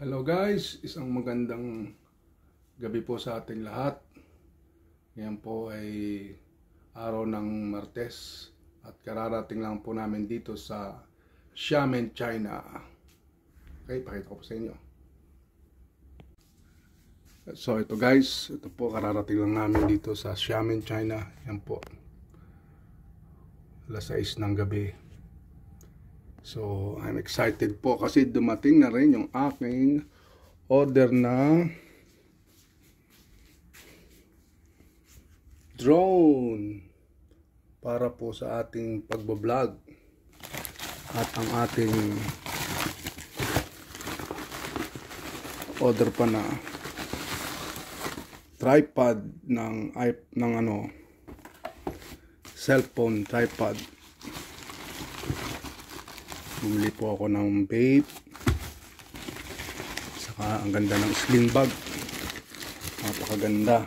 Hello guys, isang magandang gabi po sa ating lahat. Ngayon po ay araw ng Martes at kararating lang po namin dito sa Xiamen, China. Okay, pakita ko po sa inyo. So ito guys, ito po kararating lang namin dito sa Xiamen, China. Yan po, alas 6 ng gabi. So, I'm excited po kasi dumating na rin yung aking order na drone para po sa ating pagbablog at ang ating order pa na tripod ng cellphone tripod. Bumili po ako ng vape, saka ang ganda ng sling bag, napakaganda.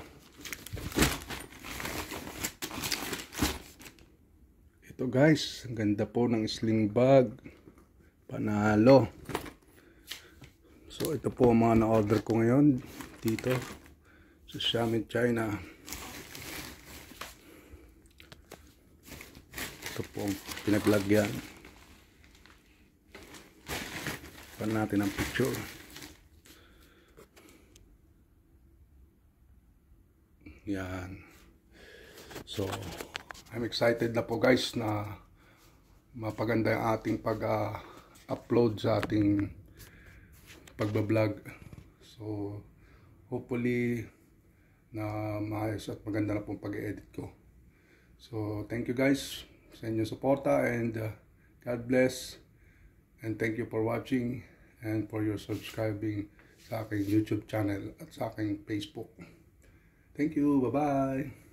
Ito guys, ang ganda po ng sling bag, panalo. So ito po ang mga na-order ko ngayon dito sa Xiamen, China. Ito po ang pinaglagyan. Pan natin ang picture. Yan. So, I'm excited na po guys na mapaganda yung ating pag-upload sa ating pagbablog. So, hopefully na maayos at maganda na pong pag-edit ko. So, thank you guys sa inyong suporta and God bless. And thank you for watching and for your subscribing sa aking YouTube channel at sa aking Facebook. Thank you. Bye-bye.